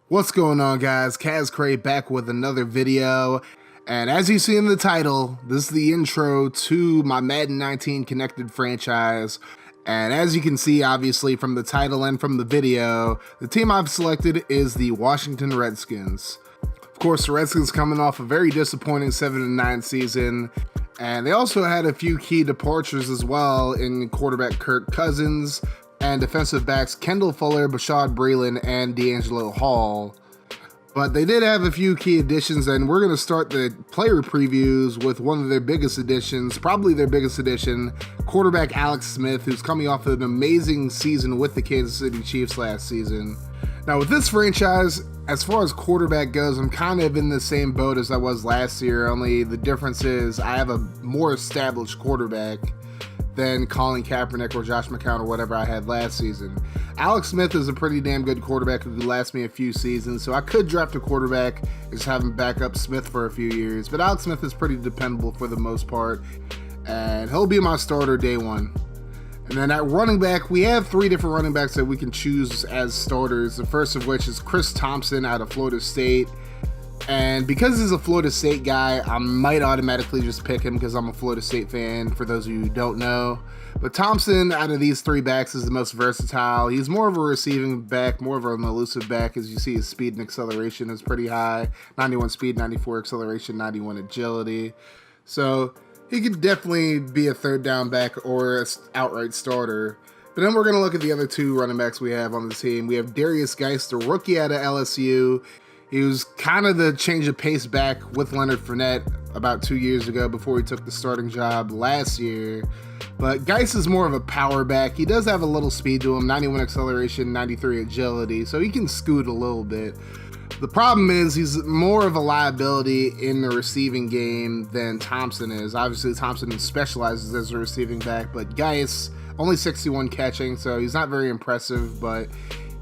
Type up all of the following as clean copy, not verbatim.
What's going on, guys? Kaz Cray back with another video, and as you see in the title, this is the intro to my Madden 19 connected franchise. And as you can see, obviously, from the title and from the video, the team I've selected is the Washington Redskins. Of course, the Redskins coming off a very disappointing 7-9 season, and they also had a few key departures as well in quarterback Kirk Cousins and defensive backs Kendall Fuller, Bashad Breeland, and D'Angelo Hall. But they did have a few key additions, and we're going to start the player previews with one of their biggest additions, probably their biggest addition, quarterback Alex Smith, who's coming off an amazing season with the Kansas City Chiefs last season. Now with this franchise, as far as quarterback goes, I'm kind of in the same boat as I was last year, only the difference is I have a more established quarterback than Colin Kaepernick or Josh McCown or whatever I had last season. Alex Smith is a pretty damn good quarterback who could last me a few seasons, so I could draft a quarterback and just have him back up Smith for a few years, but Alex Smith is pretty dependable for the most part, and he'll be my starter day one. And then at running back, we have three different running backs that we can choose as starters, the first of which is Chris Thompson out of Florida State. And because he's a Florida State guy, I might automatically just pick him because I'm a Florida State fan, for those of you who don't know. But Thompson, out of these three backs, is the most versatile. He's more of a receiving back, more of an elusive back. As you see, his speed and acceleration is pretty high. 91 speed, 94 acceleration, 91 agility. So he could definitely be a third down back or an outright starter. But then we're going to look at the other two running backs we have on the team. We have Darius Geist, a rookie out of LSU. He was kind of the change of pace back with Leonard Fournette about 2 years ago before he took the starting job last year. But Geist is more of a power back. He does have a little speed to him, 91 acceleration, 93 agility, so he can scoot a little bit. The problem is he's more of a liability in the receiving game than Thompson is. Obviously, Thompson specializes as a receiving back, but Geist, only 61 catching, so he's not very impressive, but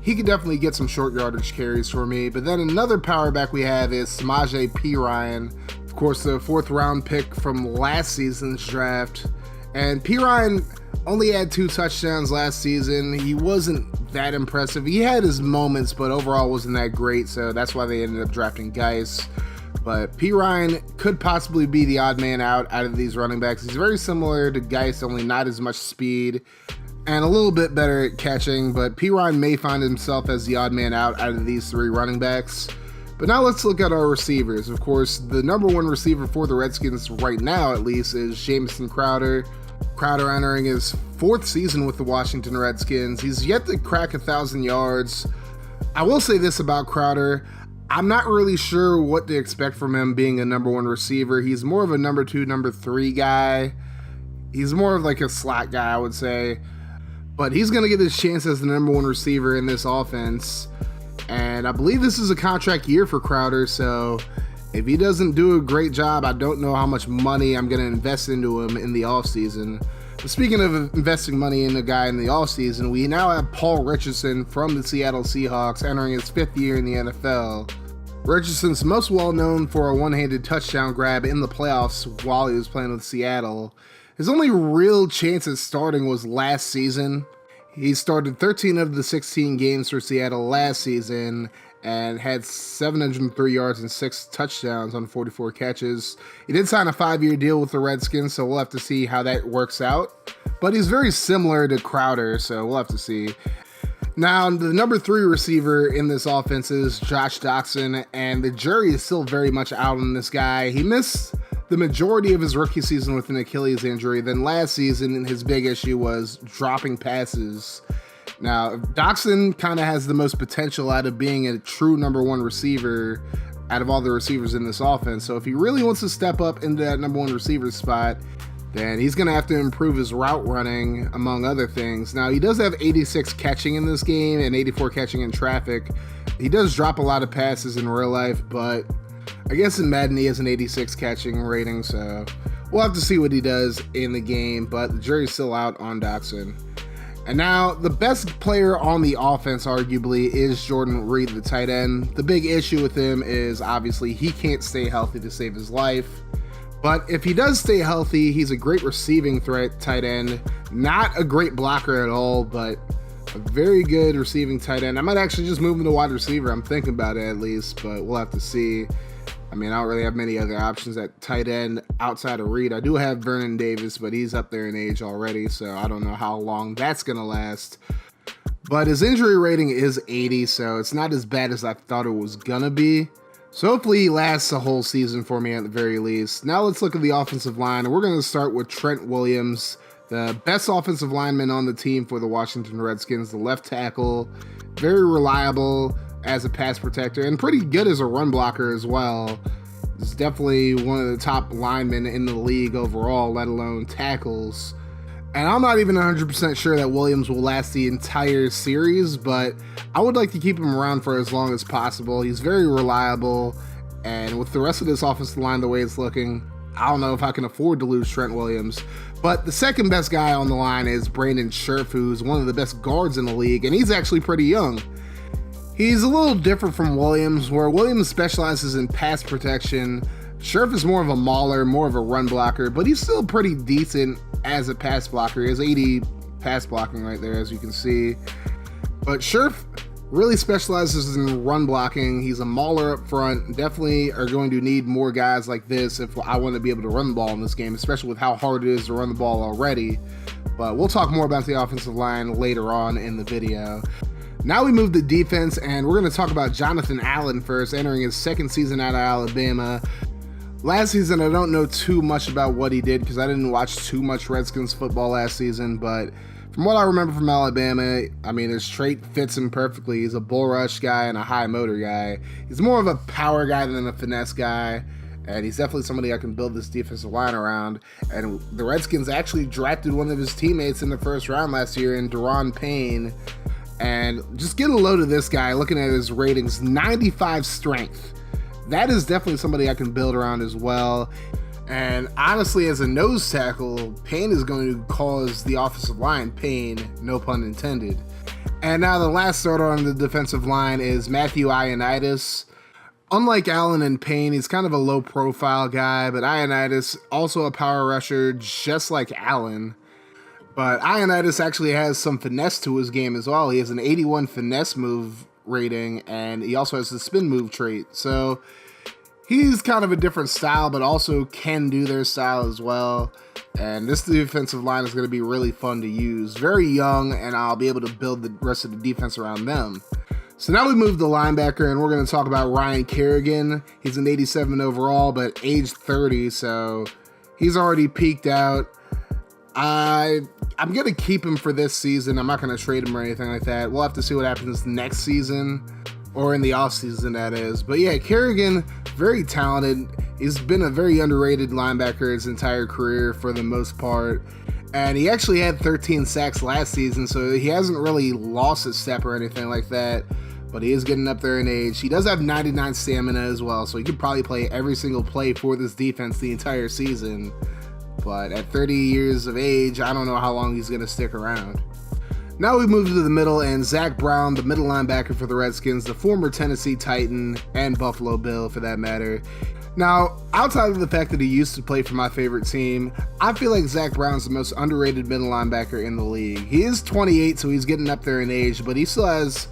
he could definitely get some short yardage carries for me. But then another power back we have is Samaje Perine, of course, the fourth round pick from last season's draft. And Perine only had 2 touchdowns last season. He wasn't that impressive. He had his moments, but overall wasn't that great, so that's why they ended up drafting Geist. But Perine could possibly be the odd man out of these running backs. He's very similar to Geist, only not as much speed and a little bit better at catching, but Perine may find himself as the odd man out of these three running backs. But now let's look at our receivers. Of course, the number one receiver for the Redskins right now, at least, is Jamison Crowder. Crowder entering his 4th season with the Washington Redskins. He's yet to crack 1,000 yards. I will say this about Crowder. I'm not really sure what to expect from him being a number one receiver. He's more of a number 2, number 3 guy. He's more of like a slot guy, I would say. But he's going to get his chance as the number one receiver in this offense. And I believe this is a contract year for Crowder, so if he doesn't do a great job, I don't know how much money I'm going to invest into him in the offseason. But speaking of investing money in a guy in the offseason, we now have Paul Richardson from the Seattle Seahawks entering his 5th year in the NFL. Richardson's most well known for a one-handed touchdown grab in the playoffs while he was playing with Seattle. His only real chance at starting was last season. He started 13 of the 16 games for Seattle last season and had 703 yards and 6 touchdowns on 44 catches. He did sign a 5-year deal with the Redskins, so we'll have to see how that works out. But he's very similar to Crowder, so we'll have to see. Now, the number 3 receiver in this offense is Josh Doctson, and the jury is still very much out on this guy. He missed the majority of his rookie season with an Achilles injury. Then last season, his big issue was dropping passes. Now, Doctson kind of has the most potential out of being a true number 1 receiver out of all the receivers in this offense. So if he really wants to step up into that number 1 receiver spot, then he's going to have to improve his route running, among other things. Now, he does have 86 catching in this game and 84 catching in traffic. He does drop a lot of passes in real life, but I guess in Madden he has an 86 catching rating, so we'll have to see what he does in the game, but the jury's still out on Doctson. And now, the best player on the offense, arguably, is Jordan Reed, the tight end. The big issue with him is, obviously, he can't stay healthy to save his life. But if he does stay healthy, he's a great receiving threat tight end. Not a great blocker at all, but A very good receiving tight end. I might actually just move him to wide receiver. I'm thinking about it at least, but we'll have to see. I mean, I don't really have many other options at tight end outside of Reed. I do have Vernon Davis, but he's up there in age already, so I don't know how long that's going to last. But his injury rating is 80, so it's not as bad as I thought it was going to be. So hopefully he lasts a whole season for me at the very least. Now let's look at the offensive line. We're going to start with Trent Williams, the best offensive lineman on the team for the Washington Redskins, the left tackle, very reliable as a pass protector and pretty good as a run blocker as well. He's definitely one of the top linemen in the league overall, let alone tackles. And I'm not even 100% sure that Williams will last the entire series, but I would like to keep him around for as long as possible. He's very reliable, and with the rest of this offensive line the way it's looking, I don't know if I can afford to lose Trent Williams. But the second best guy on the line is Brandon Scherff, who's one of the best guards in the league, and he's actually pretty young. He's a little different from Williams, where Williams specializes in pass protection. Scherff is more of a mauler, more of a run blocker, but he's still pretty decent as a pass blocker. He has 80 pass blocking right there, as you can see. But Scherff really specializes in run blocking. He's a mauler up front. Definitely are going to need more guys like this if I want to be able to run the ball in this game, especially with how hard it is to run the ball already. But we'll talk more about the offensive line later on in the video. Now we move to defense, and we're going to talk about Jonathan Allen first, entering his second season out of Alabama. Last season, I don't know too much about what he did because I didn't watch too much Redskins football last season, but from what I remember from Alabama, I mean, his trait fits him perfectly. He's a bull rush guy and a high motor guy. He's more of a power guy than a finesse guy, and he's definitely somebody I can build this defensive line around. And the Redskins actually drafted one of his teammates in the first round last year in Daron Payne. And just get a load of this guy, looking at his ratings, 95 strength. That is definitely somebody I can build around as well. And honestly, as a nose tackle, Payne is going to cause the offensive line pain, no pun intended. And now the last starter on the defensive line is Matthew Ioannidis. Unlike Allen and Payne, he's kind of a low-profile guy, but Ioannidis also a power rusher, just like Allen. But Ioannidis actually has some finesse to his game as well. He has an 81 finesse move rating, and he also has the spin move trait. So he's kind of a different style, but also can do their style as well. And this defensive line is going to be really fun to use. Very young, and I'll be able to build the rest of the defense around them. So now we move to linebacker, and we're going to talk about Ryan Kerrigan. He's an 87 overall, but age 30, so he's already peaked out. I'm going to keep him for this season. I'm not going to trade him or anything like that. We'll have to see what happens next season, or in the offseason, that is. But yeah, Kerrigan, very talented. He's been a very underrated linebacker his entire career for the most part. And he actually had 13 sacks last season, so he hasn't really lost his step or anything like that. But he is getting up there in age. He does have 99 stamina as well, so he could probably play every single play for this defense the entire season. But at 30 years of age, I don't know how long he's going to stick around. Now we move to the middle, and Zach Brown, the middle linebacker for the Redskins, the former Tennessee Titan and Buffalo Bill for that matter. Now, outside of the fact that he used to play for my favorite team, I feel like Zach Brown's the most underrated middle linebacker in the league. He is 28, so he's getting up there in age, but he still has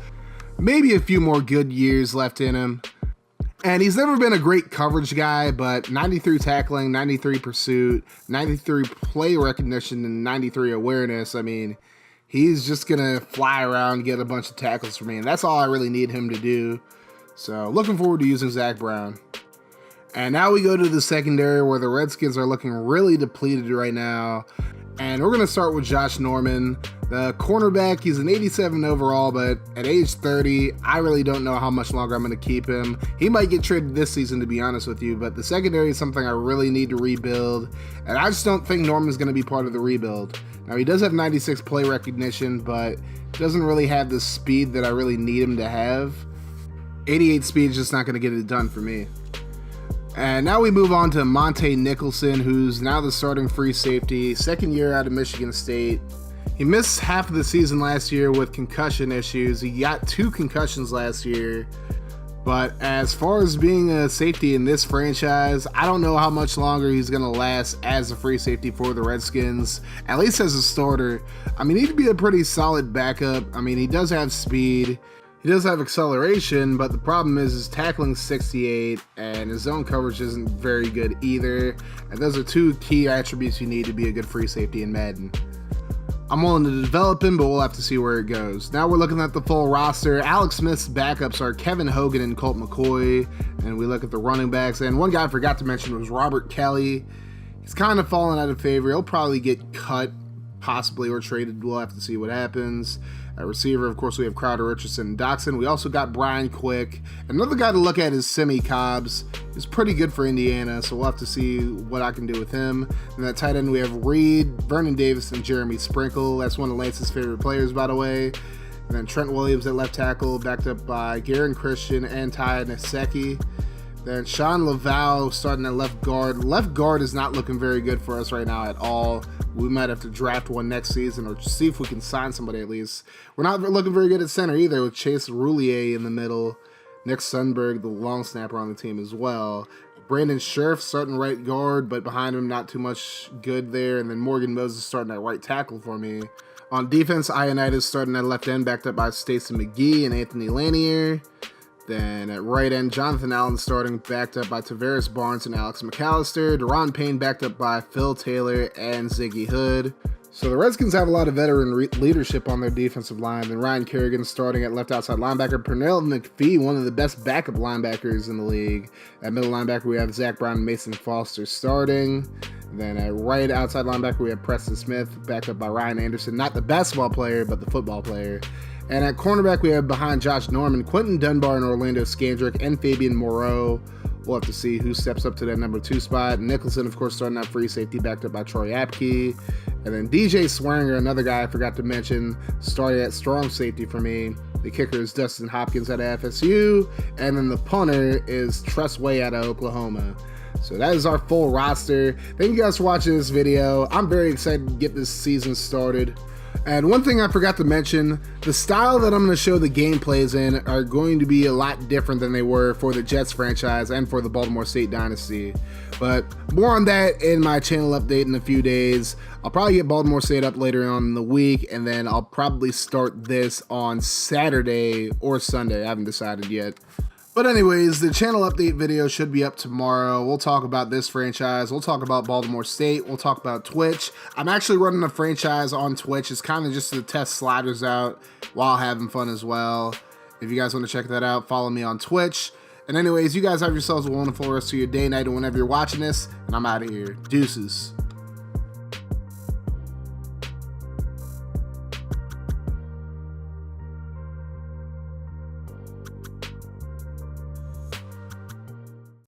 maybe a few more good years left in him. And he's never been a great coverage guy, but 93 tackling, 93 pursuit, 93 play recognition, and 93 awareness. I mean, he's just going to fly around and get a bunch of tackles for me, and that's all I really need him to do. So looking forward to using Zach Brown. And now we go to the secondary, where the Redskins are looking really depleted right now. And we're going to start with Josh Norman, the cornerback. He's an 87 overall, but at age 30, I really don't know how much longer I'm going to keep him. He might get traded this season, to be honest with you, but the secondary is something I really need to rebuild, and I just don't think Norman's going to be part of the rebuild. Now, he does have 96 play recognition, but doesn't really have the speed that I really need him to have. 88 speed is just not going to get it done for me. And now we move on to Monte Nicholson, who's now the starting free safety, second year out of Michigan State. He missed half of the season last year with concussion issues. He got 2 concussions last year. But as far as being a safety in this franchise, I don't know how much longer he's going to last as a free safety for the Redskins, at least as a starter. I mean, he'd be a pretty solid backup. I mean, he does have speed, he does have acceleration, but the problem is his tackling 68 and his zone coverage isn't very good either. And those are two key attributes you need to be a good free safety in Madden. I'm willing to develop him, but we'll have to see where it goes. Now we're looking at the full roster. Alex Smith's backups are Kevin Hogan and Colt McCoy. And we look at the running backs. And one guy I forgot to mention was Robert Kelly. He's kind of fallen out of favor. He'll probably get cut, possibly, or traded. We'll have to see what happens. At receiver, of course, we have Crowder, Richardson, and Doxson. We also got Brian Quick. Another guy to look at is Simi Cobbs. He's pretty good for Indiana, so we'll have to see what I can do with him. And at tight end, we have Reed, Vernon Davis, and Jeremy Sprinkle. That's one of Lance's favorite players, by the way. And then Trent Williams at left tackle, backed up by Garen Christian and Ty Nasecki. Then Sean Laval starting at left guard. Left guard is not looking very good for us right now at all. We might have to draft one next season or see if we can sign somebody at least. We're not looking very good at center either, with Chase Roulier in the middle. Nick Sundberg, the long snapper, on the team as well. Brandon Scherf starting right guard, but behind him not too much good there. And then Morgan Moses starting at right tackle for me. On defense, Ioannidis starting at left end, backed up by Stacey McGee and Anthony Lanier. Then at right end, Jonathan Allen starting, backed up by Tavares Barnes and Alex McAllister. Deron Payne backed up by Phil Taylor and Ziggy Hood. So the Redskins have a lot of veteran leadership on their defensive line. Then Ryan Kerrigan starting at left outside linebacker. Pernell McPhee, one of the best backup linebackers in the league. At middle linebacker, we have Zach Brown and Mason Foster starting. Then at right outside linebacker, we have Preston Smith, backed up by Ryan Anderson. Not the basketball player, but the football player. And at cornerback, we have behind Josh Norman, Quentin Dunbar and Orlando Scandrick, and Fabian Moreau. We'll have to see who steps up to that number 2 spot. Nicholson, of course, starting at free safety, backed up by Troy Apke. And then DJ Swearinger, another guy I forgot to mention, started at strong safety for me. The kicker is Dustin Hopkins out of FSU. And then the punter is Tress Way out of Oklahoma. So that is our full roster. Thank you guys for watching this video. I'm very excited to get this season started. And one thing I forgot to mention, the style that I'm going to show the gameplays in are going to be a lot different than they were for the Jets franchise and for the Baltimore State Dynasty. But more on that in my channel update in a few days. I'll probably get Baltimore State up later on in the week, and then I'll probably start this on Saturday or Sunday. I haven't decided yet. But anyways, the channel update video should be up tomorrow. We'll talk about this franchise. We'll talk about Baltimore State. We'll talk about Twitch. I'm actually running a franchise on Twitch. It's kind of just to test sliders out while having fun as well. If you guys want to check that out, follow me on Twitch. And anyways, you guys have yourselves a wonderful rest of your day, night, and whenever you're watching this. And I'm out of here. Deuces.